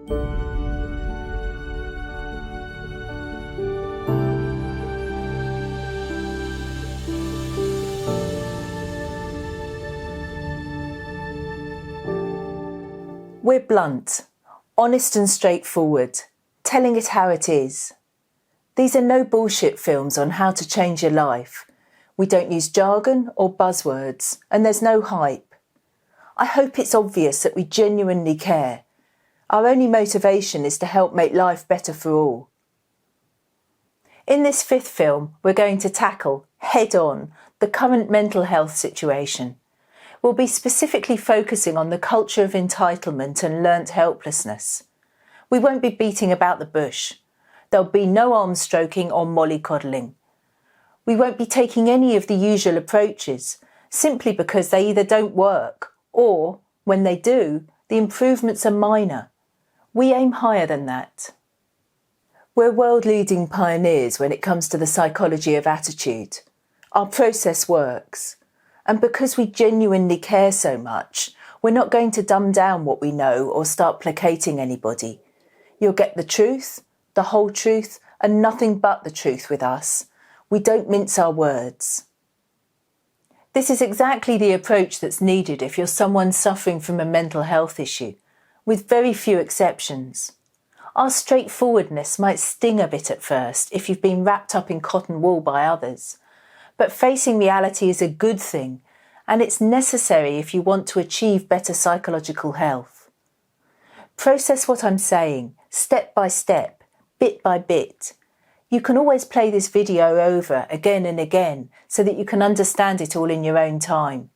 We're blunt, honest and straightforward, telling it how it is. These are no bullshit films on how to change your life. We don't use jargon or buzzwords, and there's no hype. I hope it's obvious that we genuinely care. Our only motivation is to help make life better for all. In this fifth film, we're going to tackle, head on, the current mental health situation. We'll be specifically focusing on the culture of entitlement and learnt helplessness. We won't be beating about the bush. There'll be no arm stroking or mollycoddling. We won't be taking any of the usual approaches, simply because they either don't work, or, when they do, the improvements are minor. We aim higher than that. We're world-leading pioneers when it comes to the psychology of attitude. Our process works. And because we genuinely care so much, we're not going to dumb down what we know or start placating anybody. You'll get the truth, the whole truth, and nothing but the truth with us. We don't mince our words. This is exactly the approach that's needed if you're someone suffering from a mental health issue, with very few exceptions. Our straightforwardness might sting a bit at first if you've been wrapped up in cotton wool by others. But facing reality is a good thing, and it's necessary if you want to achieve better psychological health. Process what I'm saying, step by step, bit by bit. You can always play this video over again and again so that you can understand it all in your own time.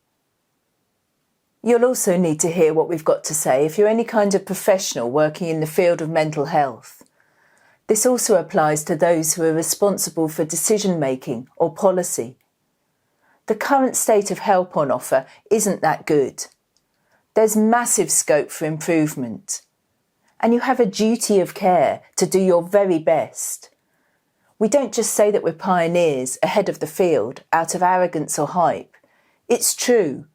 You'll also need to hear what we've got to say if you're any kind of professional working in the field of mental health. This also applies to those who are responsible for decision-making or policy. The current state of help on offer isn't that good. There's massive scope for improvement. And you have a duty of care to do your very best. We don't just say that we're pioneers ahead of the field out of arrogance or hype. It's true.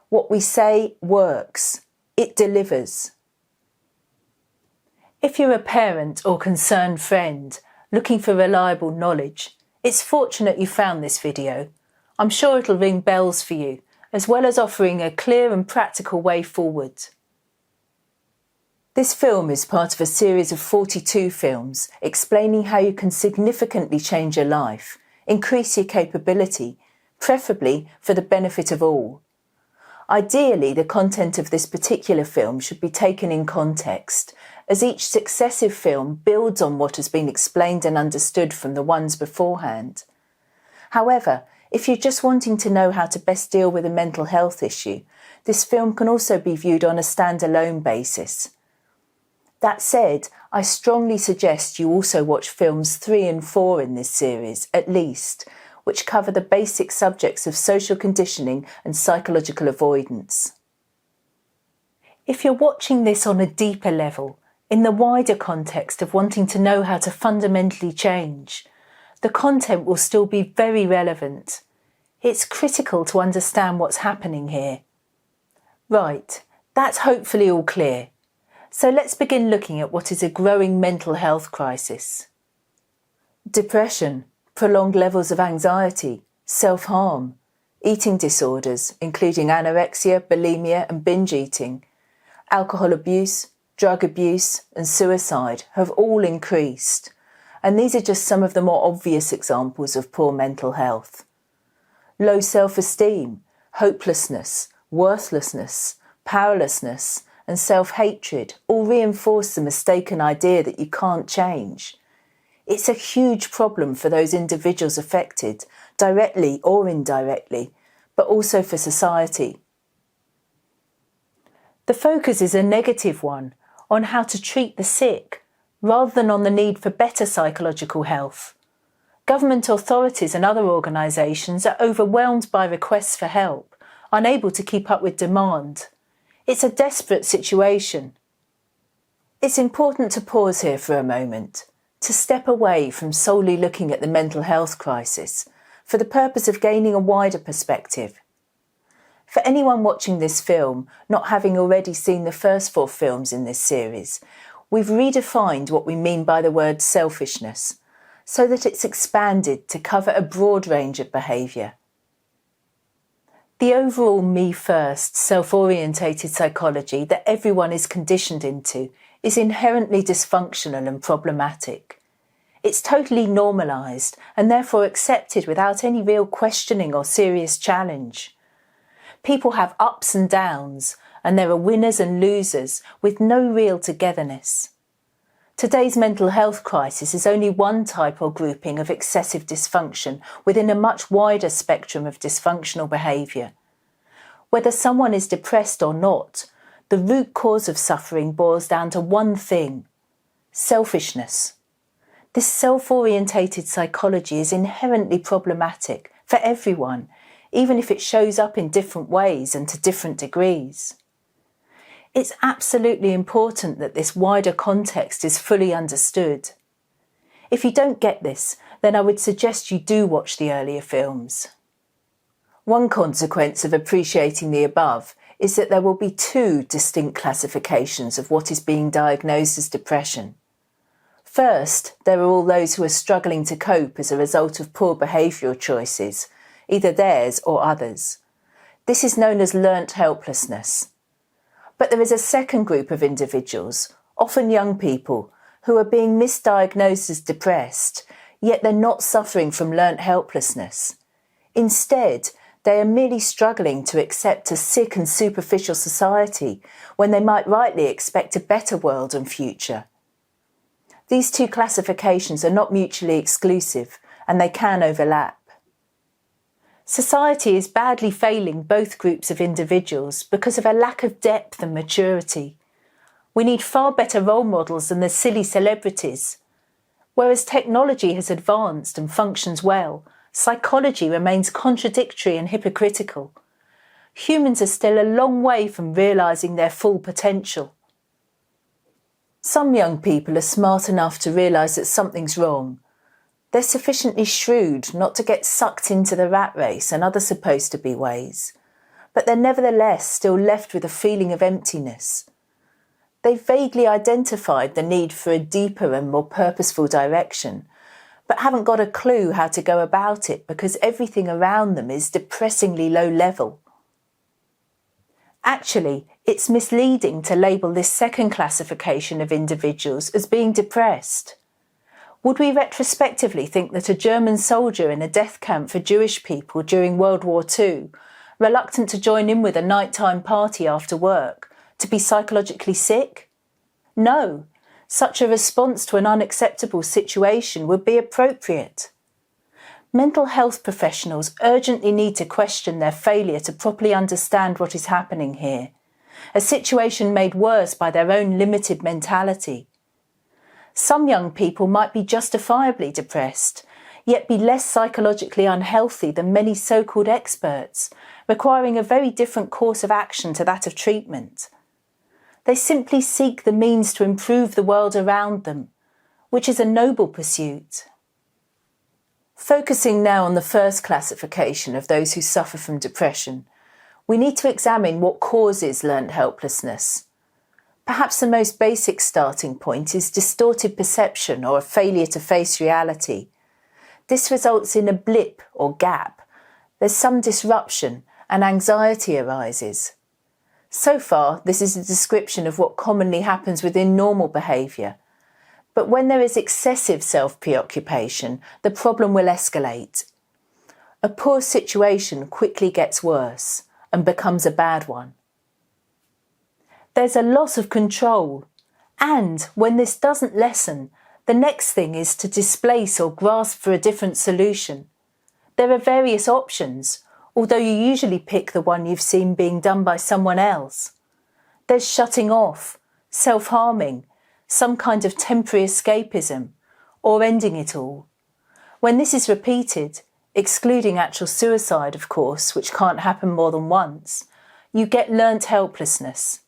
What we say works. It delivers. If you're a parent or concerned friend looking for reliable knowledge, it's fortunate you found this video. I'm sure it'll ring bells for you, as well as offering a clear and practical way forward. This film is part of a series of 42 films explaining how you can significantly change your life, increase your capability, preferably for the benefit of all. Ideally, the content of this particular film should be taken in context, as each successive film builds on what has been explained and understood from the ones beforehand. However, if you're just wanting to know how to best deal with a mental health issue, this film can also be viewed on a standalone basis. That said, I strongly suggest you also watch films 3 and 4 in this series, at least, which cover the basic subjects of social conditioning and psychological avoidance. If you're watching this on a deeper level, in the wider context of wanting to know how to fundamentally change, the content will still be very relevant. It's critical to understand what's happening here. Right, that's hopefully all clear. So let's begin looking at what is a growing mental health crisis. Depression, prolonged levels of anxiety, self-harm, eating disorders, including anorexia, bulimia and binge eating, alcohol abuse, drug abuse and suicide have all increased, and these are just some of the more obvious examples of poor mental health. Low self-esteem, hopelessness, worthlessness, powerlessness and self-hatred all reinforce the mistaken idea that you can't change. It's a huge problem for those individuals affected, directly or indirectly, but also for society. The focus is a negative one, on how to treat the sick, rather than on the need for better psychological health. Government authorities and other organisations are overwhelmed by requests for help, unable to keep up with demand. It's a desperate situation. It's important to pause here for a moment, to step away from solely looking at the mental health crisis, for the purpose of gaining a wider perspective. For anyone watching this film, not having already seen the first 4 films in this series, we've redefined what we mean by the word selfishness, so that it's expanded to cover a broad range of behaviour. The overall me-first, self-orientated psychology that everyone is conditioned into is inherently dysfunctional and problematic. It's totally normalised and therefore accepted without any real questioning or serious challenge. People have ups and downs, and there are winners and losers with no real togetherness. Today's mental health crisis is only one type or grouping of excessive dysfunction within a much wider spectrum of dysfunctional behaviour. Whether someone is depressed or not, the root cause of suffering boils down to one thing: selfishness. This self-orientated psychology is inherently problematic for everyone, even if it shows up in different ways and to different degrees. It's absolutely important that this wider context is fully understood. If you don't get this, then I would suggest you do watch the earlier films. One consequence of appreciating the above is that there will be two distinct classifications of what is being diagnosed as depression. First, there are all those who are struggling to cope as a result of poor behavioural choices, either theirs or others. This is known as learnt helplessness. But there is a second group of individuals, often young people, who are being misdiagnosed as depressed, yet they're not suffering from learnt helplessness. Instead, they are merely struggling to accept a sick and superficial society when they might rightly expect a better world and future. These two classifications are not mutually exclusive, and they can overlap. Society is badly failing both groups of individuals because of a lack of depth and maturity. We need far better role models than the silly celebrities. Whereas technology has advanced and functions well, psychology remains contradictory and hypocritical. Humans are still a long way from realising their full potential. Some young people are smart enough to realise that something's wrong. They're sufficiently shrewd not to get sucked into the rat race and other supposed-to-be ways, but they're nevertheless still left with a feeling of emptiness. They've vaguely identified the need for a deeper and more purposeful direction, but haven't got a clue how to go about it because everything around them is depressingly low level. Actually, it's misleading to label this second classification of individuals as being depressed. Would we retrospectively think that a German soldier in a death camp for Jewish people during World War II, reluctant to join in with a nighttime party after work, to be psychologically sick? No, such a response to an unacceptable situation would be appropriate. Mental health professionals urgently need to question their failure to properly understand what is happening here, a situation made worse by their own limited mentality. Some young people might be justifiably depressed, yet be less psychologically unhealthy than many so-called experts, requiring a very different course of action to that of treatment. They simply seek the means to improve the world around them, which is a noble pursuit. Focusing now on the first classification of those who suffer from depression, we need to examine what causes learnt helplessness. Perhaps the most basic starting point is distorted perception or a failure to face reality. This results in a blip or gap. There's some disruption and anxiety arises. So far, this is a description of what commonly happens within normal behaviour. But when there is excessive self-preoccupation, the problem will escalate. A poor situation quickly gets worse and becomes a bad one. There's a loss of control, and when this doesn't lessen, the next thing is to displace or grasp for a different solution. There are various options, although you usually pick the one you've seen being done by someone else. There's shutting off, self-harming, some kind of temporary escapism, or ending it all. When this is repeated, excluding actual suicide, of course, which can't happen more than once, you get learnt helplessness.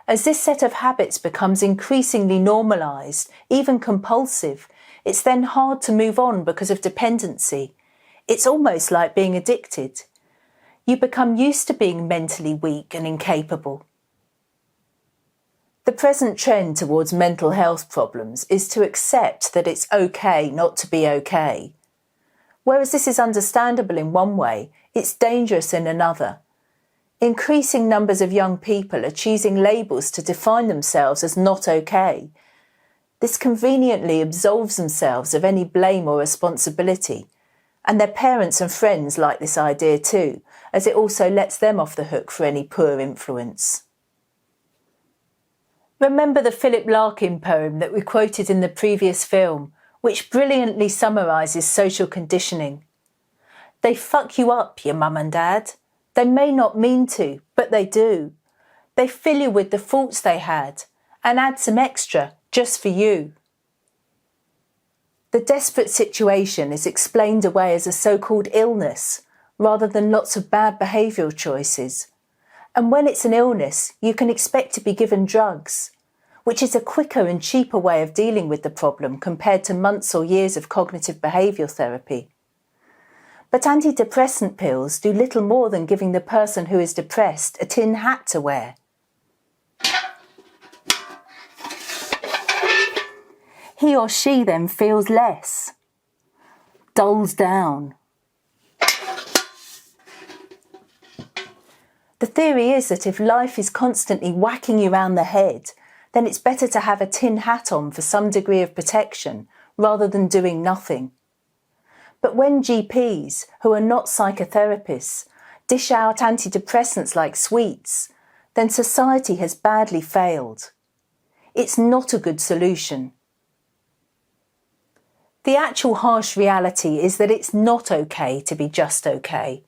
As this set of habits becomes increasingly normalised, even compulsive, it's then hard to move on because of dependency. It's almost like being addicted. You become used to being mentally weak and incapable. The The present trend towards mental health problems is to accept that it's okay not to be okay. Whereas this is understandable in one way, it's dangerous in another. Increasing numbers of young people are choosing labels to define themselves as not okay. This conveniently absolves themselves of any blame or responsibility, and their parents and friends like this idea too, as it also lets them off the hook for any poor influence. Remember the Philip Larkin poem that we quoted in the previous film, which brilliantly summarises social conditioning. They fuck you up, your mum and dad. They may not mean to, but they do. They fill you with the faults they had and add some extra just for you. The desperate situation is explained away as a so-called illness rather than lots of bad behavioural choices. And when it's an illness, you can expect to be given drugs, which is a quicker and cheaper way of dealing with the problem compared to months or years of cognitive behavioural therapy. But antidepressant pills do little more than giving the person who is depressed a tin hat to wear. He or she then feels less, dulls down. The theory is that if life is constantly whacking you round the head, then it's better to have a tin hat on for some degree of protection rather than doing nothing. But when GPs, who are not psychotherapists, dish out antidepressants like sweets, then society has badly failed. It's not a good solution. The actual harsh reality is that it's not okay to be just okay.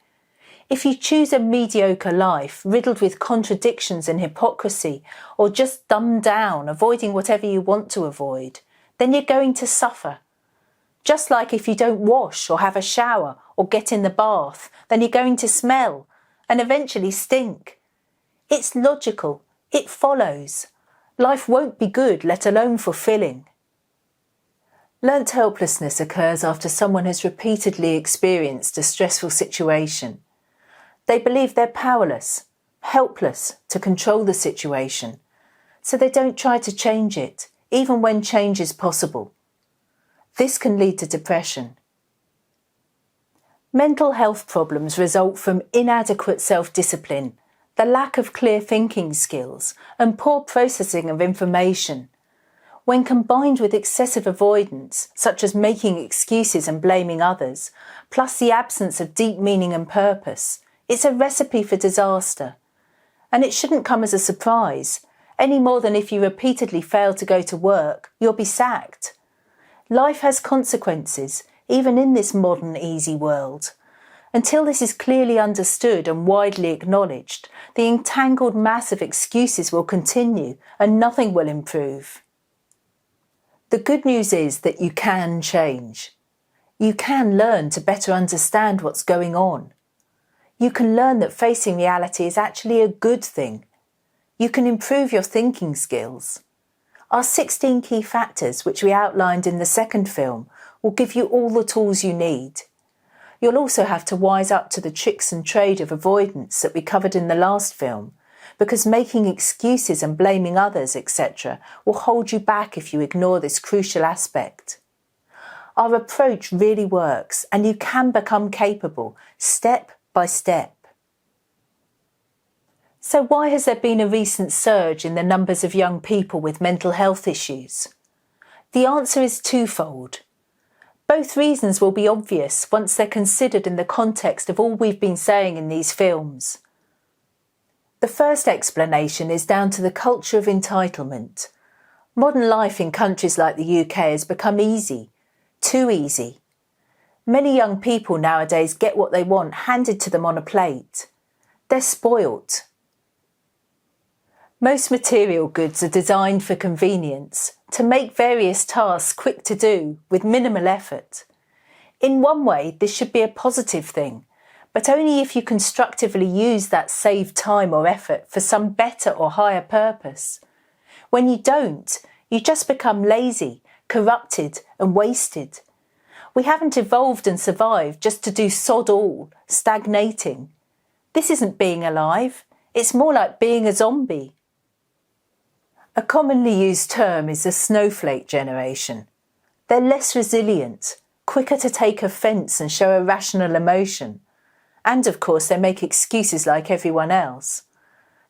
If you choose a mediocre life riddled with contradictions and hypocrisy, or just dumbed down, avoiding whatever you want to avoid, then you're going to suffer. Just like if you don't wash or have a shower or get in the bath, then you're going to smell and eventually stink. It's logical. It follows. Life won't be good, let alone fulfilling. Learnt helplessness occurs after someone has repeatedly experienced a stressful situation. They believe they're powerless, helpless to control the situation, so they don't try to change it, even when change is possible. This can lead to depression. Mental health problems result from inadequate self-discipline, the lack of clear thinking skills, and poor processing of information. When combined with excessive avoidance, such as making excuses and blaming others, plus the absence of deep meaning and purpose, it's a recipe for disaster. And it shouldn't come as a surprise, any more than if you repeatedly fail to go to work, you'll be sacked. Life has consequences, even in this modern, easy world. Until this is clearly understood and widely acknowledged, the entangled mass of excuses will continue and nothing will improve. The good news is that you can change. You can learn to better understand what's going on. You can learn that facing reality is actually a good thing. You can improve your thinking skills. Our 16 key factors, which we outlined in the second film, will give you all the tools you need. You'll also have to wise up to the tricks and trade of avoidance that we covered in the last film, because making excuses and blaming others, etc., will hold you back if you ignore this crucial aspect. Our approach really works, and you can become capable, step by step. So why has there been a recent surge in the numbers of young people with mental health issues? The answer is twofold. Both reasons will be obvious once they're considered in the context of all we've been saying in these films. The first explanation is down to the culture of entitlement. Modern life in countries like the UK has become easy, too easy. Many young people nowadays get what they want handed to them on a plate. They're spoilt. Most material goods are designed for convenience, to make various tasks quick to do with minimal effort. In one way, this should be a positive thing, but only if you constructively use that saved time or effort for some better or higher purpose. When you don't, you just become lazy, corrupted and wasted. We haven't evolved and survived just to do sod all, stagnating. This isn't being alive, it's more like being a zombie. A commonly used term is the snowflake generation. They're less resilient, quicker to take offence and show irrational emotion. And of course, they make excuses like everyone else.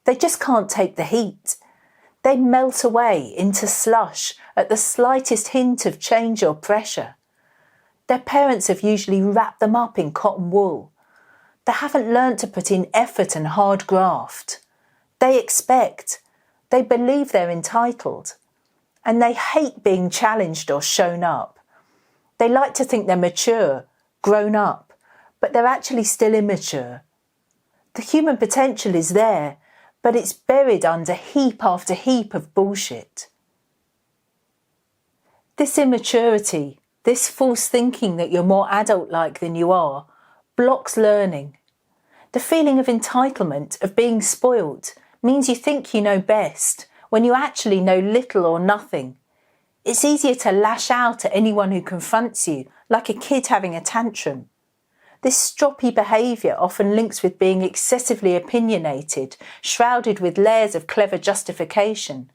They just can't take the heat. They melt away into slush at the slightest hint of change or pressure. Their parents have usually wrapped them up in cotton wool. They haven't learnt to put in effort and hard graft. They expect. They believe they're entitled. And they hate being challenged or shown up. They like to think they're mature, grown up, but they're actually still immature. The human potential is there, but it's buried under heap after heap of bullshit. This immaturity, this false thinking that you're more adult-like than you are, blocks learning. The feeling of entitlement, of being spoilt, means you think you know best, when you actually know little or nothing. It's easier to lash out at anyone who confronts you, like a kid having a tantrum. This stroppy behaviour often links with being excessively opinionated, shrouded with layers of clever justification.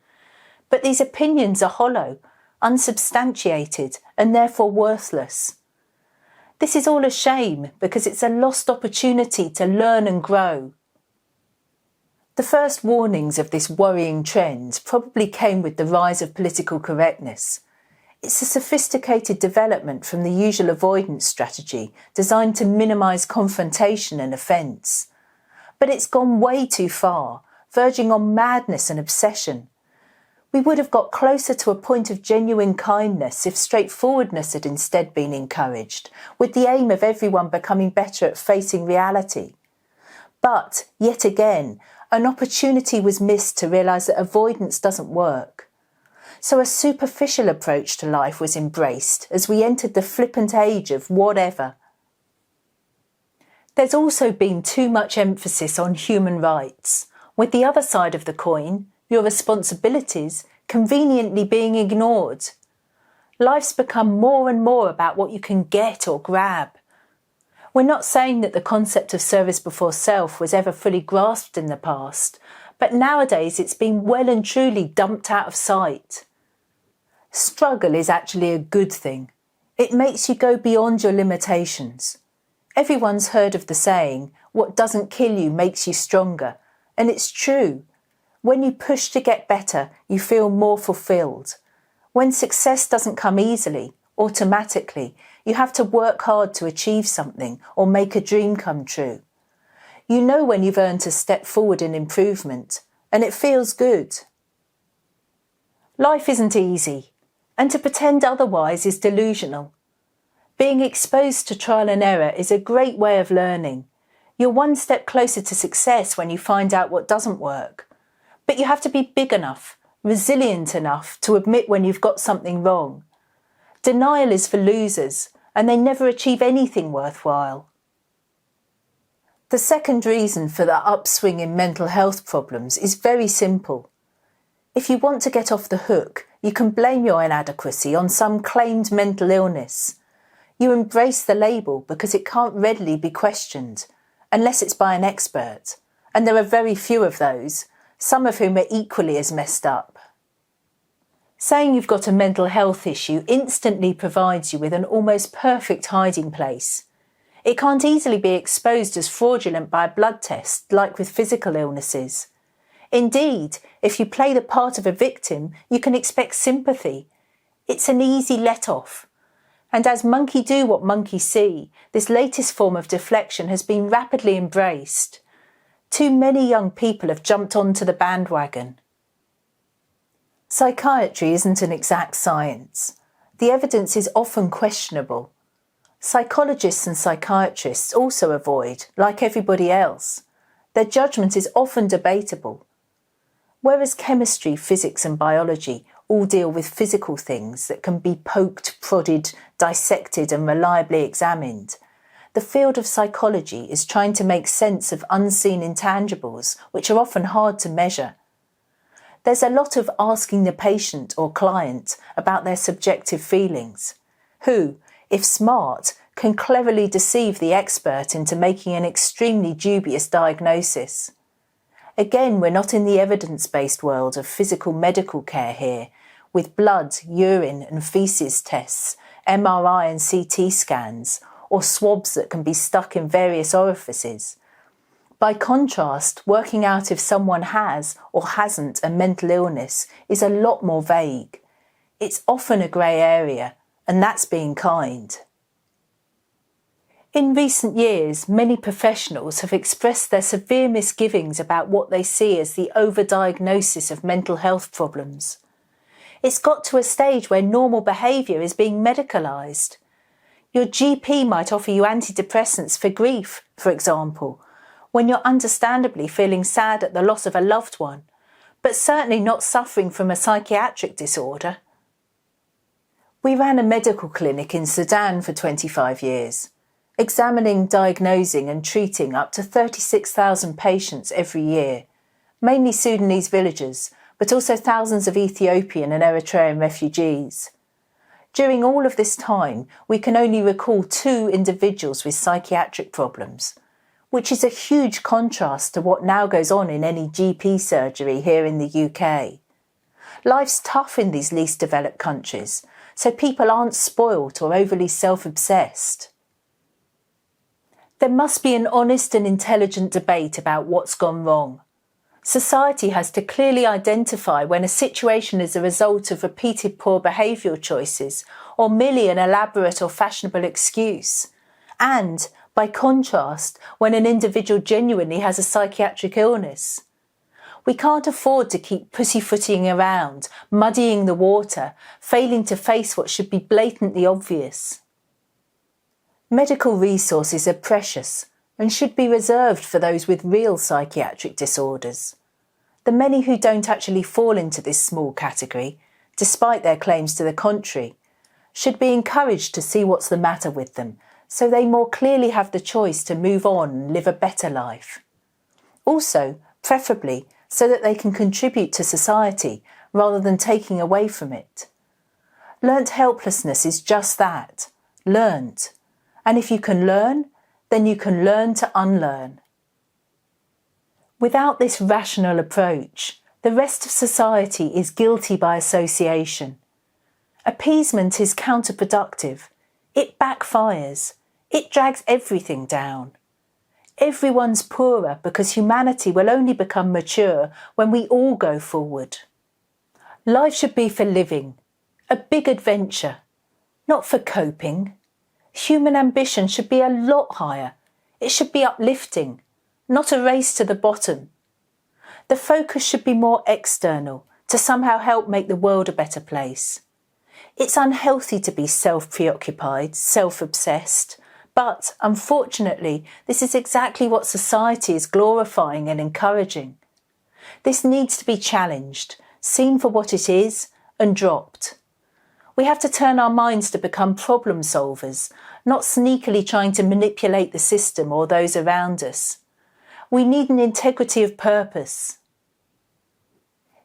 But these opinions are hollow, unsubstantiated, and therefore worthless. This is all a shame because it's a lost opportunity to learn and grow. The first warnings of this worrying trend probably came with the rise of political correctness. It's a sophisticated development from the usual avoidance strategy designed to minimise confrontation and offence. But it's gone way too far, verging on madness and obsession. We would have got closer to a point of genuine kindness if straightforwardness had instead been encouraged, with the aim of everyone becoming better at facing reality. But, yet again, an opportunity was missed to realise that avoidance doesn't work. So a superficial approach to life was embraced as we entered the flippant age of whatever. There's also been too much emphasis on human rights, with the other side of the coin, your responsibilities, conveniently being ignored. Life's become more and more about what you can get or grab. We're not saying that the concept of service before self was ever fully grasped in the past, but nowadays it's been well and truly dumped out of sight. Struggle is actually a good thing. It makes you go beyond your limitations. Everyone's heard of the saying, what doesn't kill you makes you stronger, and it's true. When you push to get better, you feel more fulfilled. When success doesn't come easily, automatically, you have to work hard to achieve something or make a dream come true. You know when you've earned a step forward in improvement, and it feels good. Life isn't easy, and to pretend otherwise is delusional. Being exposed to trial and error is a great way of learning. You're one step closer to success when you find out what doesn't work. But you have to be big enough, resilient enough to admit when you've got something wrong. Denial is for losers, and they never achieve anything worthwhile. The second reason for the upswing in mental health problems is very simple. If you want to get off the hook, you can blame your inadequacy on some claimed mental illness. You embrace the label because it can't readily be questioned, unless it's by an expert, and there are very few of those, some of whom are equally as messed up. Saying you've got a mental health issue instantly provides you with an almost perfect hiding place. It can't easily be exposed as fraudulent by a blood test, like with physical illnesses. Indeed, if you play the part of a victim, you can expect sympathy. It's an easy let-off. And as monkey do what monkey see, this latest form of deflection has been rapidly embraced. Too many young people have jumped onto the bandwagon. Psychiatry isn't an exact science. The evidence is often questionable. Psychologists and psychiatrists also avoid, like everybody else. Their judgment is often debatable. Whereas chemistry, physics and biology all deal with physical things that can be poked, prodded, dissected and reliably examined, the field of psychology is trying to make sense of unseen intangibles, which are often hard to measure. There's a lot of asking the patient or client about their subjective feelings, who, if smart, can cleverly deceive the expert into making an extremely dubious diagnosis. Again, we're not in the evidence-based world of physical medical care here, with blood, urine and faeces tests, MRI and CT scans, or swabs that can be stuck in various orifices. By contrast, working out if someone has or hasn't a mental illness is a lot more vague. It's often a grey area, and that's being kind. In recent years, many professionals have expressed their severe misgivings about what they see as the overdiagnosis of mental health problems. It's got to a stage where normal behaviour is being medicalised. Your GP might offer you antidepressants for grief, for example, when you're understandably feeling sad at the loss of a loved one, but certainly not suffering from a psychiatric disorder. We ran a medical clinic in Sudan for 25 years, examining, diagnosing and treating up to 36,000 patients every year, mainly Sudanese villagers, but also thousands of Ethiopian and Eritrean refugees. During all of this time, we can only recall 2 individuals with psychiatric problems, which is a huge contrast to what now goes on in any GP surgery here in the UK. Life's tough in these least developed countries, so people aren't spoilt or overly self-obsessed. There must be an honest and intelligent debate about what's gone wrong. Society has to clearly identify when a situation is a result of repeated poor behavioural choices or merely an elaborate or fashionable excuse, and, by contrast, when an individual genuinely has a psychiatric illness. We can't afford to keep pussyfooting around, muddying the water, failing to face what should be blatantly obvious. Medical resources are precious and should be reserved for those with real psychiatric disorders. The many who don't actually fall into this small category, despite their claims to the contrary, should be encouraged to see what's the matter with them, so they more clearly have the choice to move on and live a better life. Also, preferably, so that they can contribute to society rather than taking away from it. Learnt helplessness is just that, learnt. And if you can learn, then you can learn to unlearn. Without this rational approach, the rest of society is guilty by association. Appeasement is counterproductive. It backfires. It drags everything down. Everyone's poorer because humanity will only become mature when we all go forward. Life should be for living, a big adventure, not for coping. Human ambition should be a lot higher. It should be uplifting, not a race to the bottom. The focus should be more external, to somehow help make the world a better place. It's unhealthy to be self-preoccupied, self-obsessed, but unfortunately, this is exactly what society is glorifying and encouraging. This needs to be challenged, seen for what it is, and dropped. We have to turn our minds to become problem solvers, not sneakily trying to manipulate the system or those around us. We need an integrity of purpose.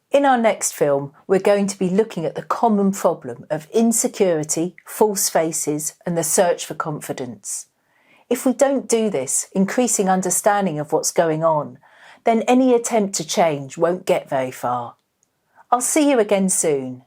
In our next film, we're going to be looking at the common problem of insecurity, false faces, and the search for confidence. If we don't do this, increasing understanding of what's going on, then any attempt to change won't get very far. I'll see you again soon.